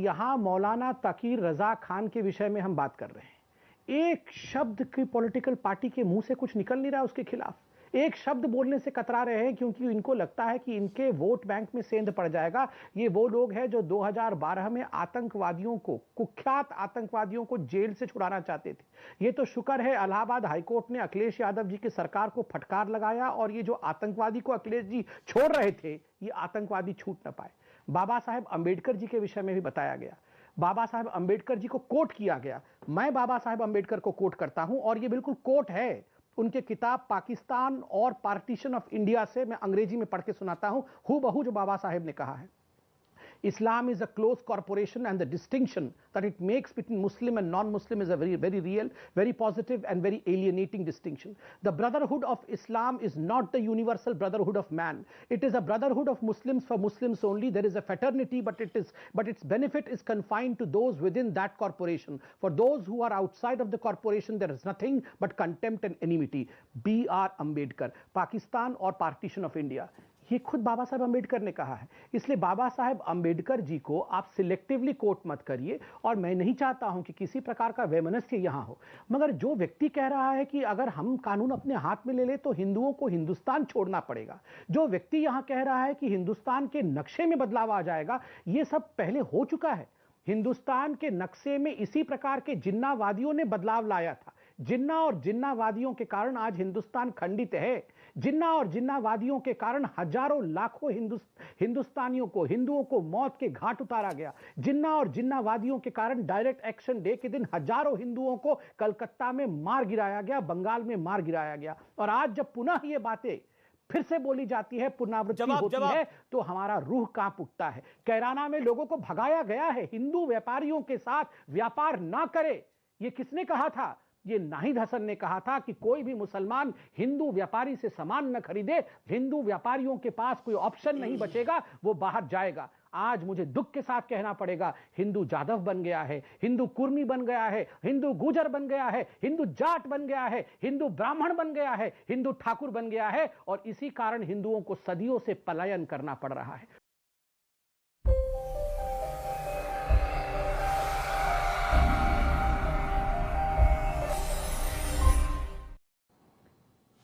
यहां मौलाना तकी रजा खान के विषय में हम बात कर रहे हैं। एक शब्द की पॉलिटिकल पार्टी के मुंह से कुछ निकल नहीं रहा उसके खिलाफ, एक शब्द बोलने से कतरा रहे हैं, क्योंकि इनको लगता है कि इनके वोट बैंक में सेंध पड़ जाएगा। ये वो लोग हैं जो 2012 में आतंकवादियों को, कुख्यात आतंकवादियों को जेल से छुड़ाना चाहते थे। ये तो शुक्र है इलाहाबाद हाईकोर्ट ने अखिलेश यादव जी की सरकार को फटकार लगाया और ये जो आतंकवादी को अखिलेश जी छोड़ रहे थे, ये आतंकवादी छूट न पाए। बाबा साहेब अंबेडकर जी के विषय में भी बताया गया, बाबा साहेब अंबेडकर जी को कोट किया गया। मैं बाबा साहेब अंबेडकर को कोट करता हूं और ये बिल्कुल कोट है उनके किताब पाकिस्तान और पार्टीशन ऑफ इंडिया से, मैं अंग्रेजी में पढ़ के सुनाता हूं हूबहू जो बाबा साहेब ने कहा है। Islam is a close corporation and the distinction that it makes between Muslim and non-Muslim is a very real, very positive and very alienating distinction. The brotherhood of Islam is not the universal brotherhood of man. It is a brotherhood of Muslims for Muslims only. There is a fraternity, but its benefit is confined to those within that corporation. For those who are outside of the corporation, there is nothing but contempt and enmity. B.R. Ambedkar, Pakistan or Partition of India. ये खुद बाबा साहेब अंबेडकर ने कहा है। इसलिए बाबा साहेब अंबेडकर जी को आप selectively coat मत करिए, और मैं नहीं चाहता हूं कि किसी प्रकार का वैमनस्य यहां हो। मगर जो व्यक्ति कह रहा है कि अगर हम कानून अपने हाथ में ले ले तो हिंदुओं को हिंदुस्तान छोड़ना पड़ेगा, जो व्यक्ति यहां कह रहा है कि हिंदुस्तान के नक्शे में बदलाव आ जाएगा, ये सब पहले हो चुका है। हिंदुस्तान के नक्शे में इसी प्रकार के जिन्नावादियों ने बदलाव लाया था। जिन्ना और जिन्नावादियों के कारण आज हिंदुस्तान खंडित है। जिन्ना और जिन्नावादियों के कारण हजारों लाखों हिंदुस्तानियों को, हिंदुओं को मौत के घाट उतारा गया। जिन्ना और जिन्नावादियों के कारण डायरेक्ट एक्शन डे के दिन हजारों हिंदुओं को कलकत्ता में मार गिराया गया, बंगाल में मार गिराया गया। और आज जब पुनः ये बातें फिर से बोली जाती है, पुनरावृत्ति होती है, तो हमारा रूह कांप उठता है। कैराना में लोगों को भगाया गया है, हिंदू व्यापारियों के साथ व्यापार ना करे। ये किसने कहा था? ये नाहिद हसन ने कहा था कि कोई भी मुसलमान हिंदू व्यापारी से सामान न खरीदे, हिंदू व्यापारियों के पास कोई ऑप्शन नहीं बचेगा, वो बाहर जाएगा। आज मुझे दुख के साथ कहना पड़ेगा, हिंदू जादव बन गया है, हिंदू कुर्मी बन गया है, हिंदू गुजर बन गया है, हिंदू जाट बन गया है, हिंदू ब्राह्मण बन गया है, हिंदू ठाकुर बन गया है, और इसी कारण हिंदुओं को सदियों से पलायन करना पड़ रहा है।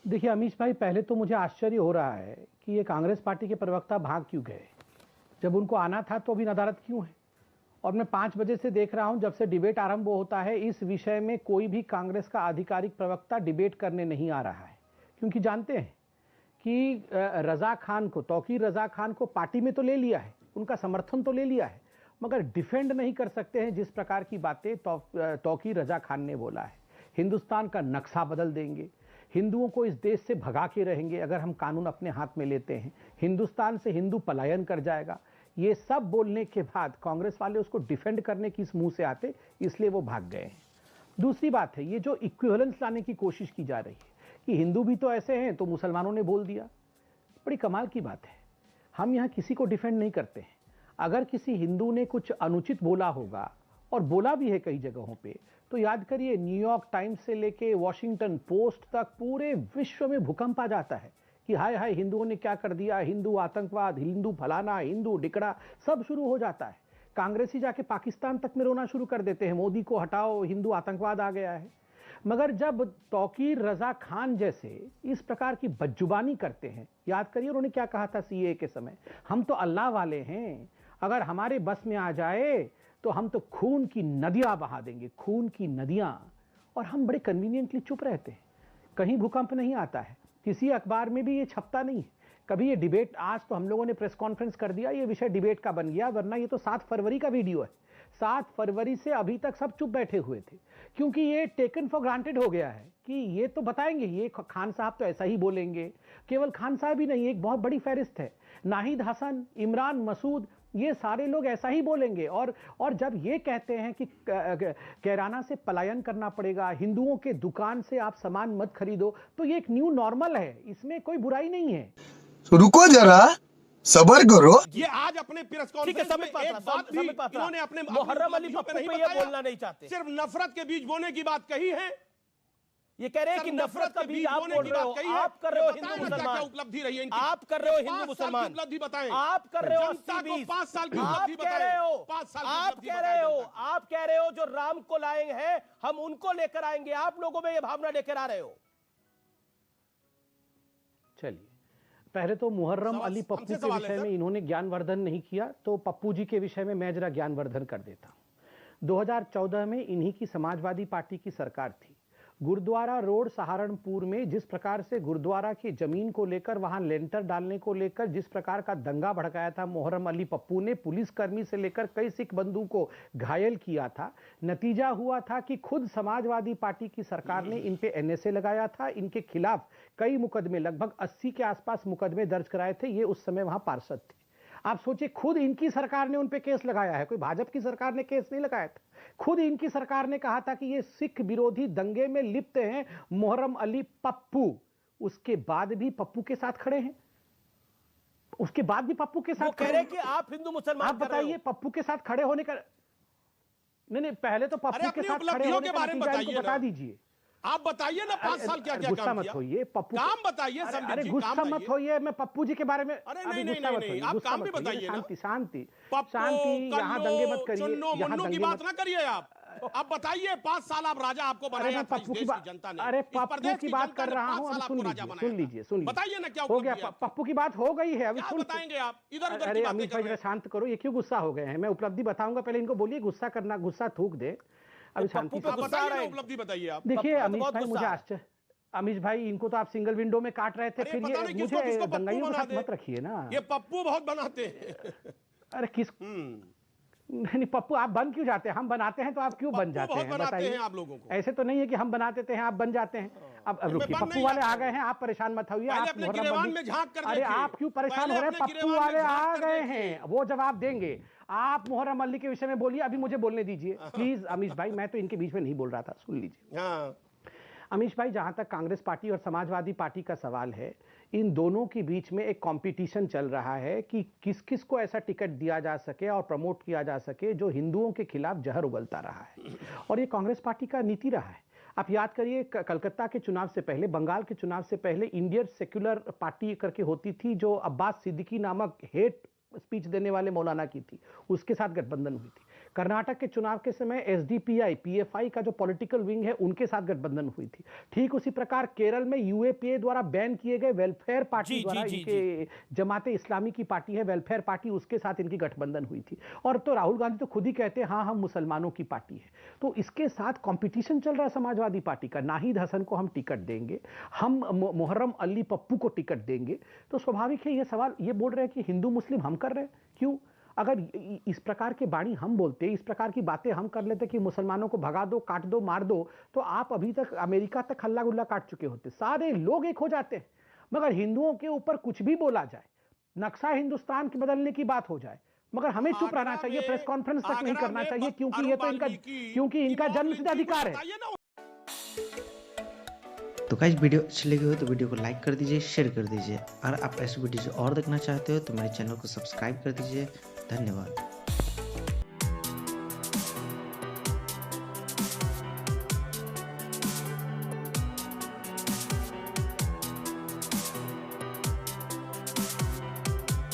देखिए अमीश भाई, पहले तो मुझे आश्चर्य हो रहा है कि ये कांग्रेस पार्टी के प्रवक्ता भाग क्यों गए। जब उनको आना था तो अभी नदारद क्यों है? और मैं 5 बजे से देख रहा हूं, जब से डिबेट आरंभ होता है इस विषय में कोई भी कांग्रेस का आधिकारिक प्रवक्ता डिबेट करने नहीं आ रहा है, क्योंकि जानते हैं कि रजा खान को, तौकीर रजा खान को पार्टी में तो ले लिया है, उनका समर्थन तो ले लिया है, मगर डिफेंड नहीं कर सकते हैं जिस प्रकार की बातें तौकीर रजा खान ने बोला है। हिंदुस्तान का नक्शा बदल देंगे, हिंदुओं को इस देश से भगा के रहेंगे अगर हम कानून अपने हाथ में लेते हैं, हिंदुस्तान से हिंदू पलायन कर जाएगा। ये सब बोलने के बाद कांग्रेस वाले उसको डिफेंड करने की इस मुंह से आते, इसलिए वो भाग गए हैं। दूसरी बात है, ये जो इक्विवेलेंस लाने की कोशिश की जा रही है कि हिंदू भी तो ऐसे हैं तो मुसलमानों ने बोल दिया, बड़ी कमाल की बात है। हम यहाँ किसी को डिफेंड नहीं करते हैं। अगर किसी हिंदू ने कुछ अनुचित बोला होगा, और बोला भी है कई जगहों पे, तो याद करिए न्यूयॉर्क टाइम्स से लेके वॉशिंगटन पोस्ट तक पूरे विश्व में भूकंप आ जाता है कि हाय हाय हिंदुओं ने क्या कर दिया, हिंदू आतंकवाद, हिंदू फलाना, हिंदू डिकड़ा, सब शुरू हो जाता है। कांग्रेसी जाके पाकिस्तान तक में रोना शुरू कर देते हैं, मोदी को हटाओ, हिंदू आतंकवाद आ गया है। मगर जब तौकीर रजा खान जैसे इस प्रकार की बदजुबानी करते हैं, याद करिए उन्होंने क्या कहा था सीए के समय, हम तो अल्लाह वाले हैं, अगर हमारे बस में आ जाए तो हम तो खून की नदियां बहा देंगे, खून की नदियां। और हम बड़े कन्वीनियंटली चुप रहते हैं, कहीं भूकंप नहीं आता है, किसी अखबार में भी ये छपता नहीं है। कभी ये डिबेट, आज तो हम लोगों ने प्रेस कॉन्फ्रेंस कर दिया, ये विषय डिबेट का बन गया, वरना ये तो 7 फरवरी का वीडियो है। 7 फरवरी से अभी तक सब चुप बैठे हुए थे, क्योंकि ये टेकन फॉर ग्रांटेड हो गया है कि ये तो बताएंगे, ये खान साहब तो ऐसा ही बोलेंगे। केवल खान साहब ही नहीं, एक बहुत बड़ी फहरिस्त है, नाहिद हसन, इमरान मसूद, ये सारे लोग ऐसा ही बोलेंगे। और जब ये कहते हैं कि कैराना से पलायन करना पड़ेगा, हिंदुओं के दुकान से आप सामान मत खरीदो, तो ये एक न्यू नॉर्मल है, इसमें कोई बुराई नहीं है। रुको जरा, सबर करो। ये आज अपने प्रेस कॉन्फ्रेंस में एक बात भी इन्होंने अपने मुहर्रम अली पप्पू पे ये बोलना नहीं चाहते, सिर्फ नफरत के बीज बोने की बात कही है। ये कह रहे हैं कि नफरत का बीज आप बोल रहे हो, आप कर रहे हो हिंदू मुसलमान, उपलब्धि रही है इनकी, आप कर रहे हो हिंदू मुसलमान, उपलब्धि बताएं, आप कर रहे हो जनता को 5 साल की आप उपलब्धि कह रहे हो, 5 साल की आप उपलब्धि कह बताएं रहे हो, जनता को। आप कह रहे हो जो राम को लाए हैं हम उनको लेकर आएंगे, आप लोगों में ये भावना लेकर आ रहे हो। चलिए, पहले तो मुहर्रम अली पप्पू के विषय में इन्होंने ज्ञानवर्धन नहीं किया, तो पप्पू जी के विषय में मैं जरा ज्ञानवर्धन कर देता हूं। 2014 में इन्हीं की समाजवादी पार्टी की सरकार थी। गुरुद्वारा रोड सहारनपुर में जिस प्रकार से गुरुद्वारा की जमीन को लेकर वहां लेंटर डालने को लेकर जिस प्रकार का दंगा भड़काया था मुहर्रम अली पप्पू ने, पुलिसकर्मी से लेकर कई सिख बंधु को घायल किया था। नतीजा हुआ था कि खुद समाजवादी पार्टी की सरकार ने इन पे एनएसए लगाया था, इनके खिलाफ कई मुकदमे, लगभग 80 के आसपास मुकदमे दर्ज कराए थे। ये उस समय वहां पार्षद थे। आप सोचिए, खुद इनकी सरकार ने उन पे केस लगाया है, कोई भाजपा की सरकार ने केस नहीं लगाया था। खुद इनकी सरकार ने कहा था कि ये सिख विरोधी दंगे में लिप्त हैं मुहर्रम अली पप्पू। उसके बाद भी पप्पू के साथ खड़े हैं, उसके बाद भी पप्पू के साथ कह रहे हैं कि आप हिंदू मुसलमान। आप बताइए, पप्पू के साथ खड़े होने का नहीं, पहले तो पप्पू के साथ खड़े होने के बारे में बता दीजिए। आप बताइए ना 5 साल क्या क्या काम किया। गुस्सा मत होइए, पप्पू काम बताइए। अरे गुस्सा मत होइए, मैं पप्पू जी के बारे में अरे नहीं, आप काम भी बताइए ना। शांति शांति पप्पू, शांति, यहाँ दंगे मत करिए, यहाँ मुन्नू की दंगे बात ना करिए। आप बताइए 5 साल आप राजा आपको बनाया था इस देश की जनता ने। अरे पप्पू की बात कर रहा हूँ, सुन लीजिए। बताइए ना क्या हो गया, पप्पू की बात हो गई है, अभी क्या बताएंगे आप? इधर उधर अरे की बातें अमित कर भाई रहे जरा हैं। शांत करो, ये क्यों गुस्सा हो गए हैं? मैं उपलब्धि बताऊंगा, पहले इनको बोलिए गुस्सा करना, गुस्सा थूक दे। अभी शांति से आप बताइए ना उपलब्धि बताइए आप। देखिए अमीश भाई, मुझे आश्चर्य, अमीश भाई इनको तो आप सिंगल विंडो में काट रहे थे, फिर ये मुझे दंगाइयों के साथ मत रखिए ना। ये पप्पू बहुत बनाते हैं। अरे किस नहीं, पप्पू आप बन क्यों जाते हैं? हम बनाते हैं तो आप क्यों बन जाते हैं? बताइए। आप लोगों को ऐसे तो नहीं है कि हम बनाते थे आप बन जाते हैं। अब रुकिए, पप्पू वाले आ गए हैं, आप परेशान मत होइए। अरे आप क्यों परेशान हो रहे हैं? पप्पू वाले आ गए हैं, वो जवाब देंगे। आप मुहर्रम अली के विषय में बोलिए, अभी मुझे बोलने दीजिए प्लीज। अमीश भाई, मैं तो इनके बीच में नहीं बोल रहा था, सुन लीजिए। अमीश भाई, जहां तक कांग्रेस पार्टी और समाजवादी पार्टी का सवाल है, इन दोनों के बीच में एक कंपटीशन चल रहा है कि किस किस को ऐसा टिकट दिया जा सके और प्रमोट किया जा सके जो हिंदुओं के खिलाफ जहर उगलता रहा है, और ये कांग्रेस पार्टी का नीति रहा है। आप याद करिए, कलकत्ता के चुनाव से पहले, बंगाल के चुनाव से पहले इंडियन सेक्युलर पार्टी करके होती थी, जो अब्बास सिद्दीकी नामक हेट स्पीच देने वाले मौलाना की थी, उसके साथ गठबंधन हुई थी। कर्नाटक के चुनाव के समय एसडीपीआई पीएफआई का जो पॉलिटिकल विंग है, उनके साथ गठबंधन हुई थी। ठीक उसी प्रकार केरल में यूएपीए द्वारा बैन किए गए वेलफेयर पार्टी द्वारा, इनके जमाते इस्लामी की पार्टी है वेलफेयर पार्टी, उसके साथ इनकी गठबंधन हुई थी। और तो राहुल गांधी तो खुद ही कहते हैं हाँ हम मुसलमानों की पार्टी है। तो इसके साथ कंपटीशन चल रहा है समाजवादी पार्टी का। नाहिद हसन को हम टिकट देंगे, हम मुहर्रम अली पप्पू को टिकट देंगे, तो स्वाभाविक है ये सवाल ये बोल रहे हैं कि हिंदू मुस्लिम हम कर रहे हैं। क्यों? अगर इस प्रकार के बाणी हम बोलते, इस प्रकार की बातें हम कर लेते कि मुसलमानों को भगा दो, काट दो, मार दो, तो आप अभी तक अमेरिका तक हल्ला गुल्ला काट चुके होते, सारे लोग एक हो जाते हैं। मगर हिंदुओं के ऊपर कुछ भी बोला जाए, नक्शा हिंदुस्तान के बदलने की बात हो जाए, मगर हमें चुप रहना चाहिए, प्रेस कॉन्फ्रेंस तक नहीं करना चाहिए, क्योंकि ये तो इनका जन्मसिद्ध अधिकार है। तो गाइस, वीडियो अच्छी लगी हो तो वीडियो को लाइक कर दीजिए, शेयर कर दीजिए, और आप ऐसे वीडियो और देखना चाहते हो तो मेरे चैनल को सब्सक्राइब कर दीजिए। धन्यवाद।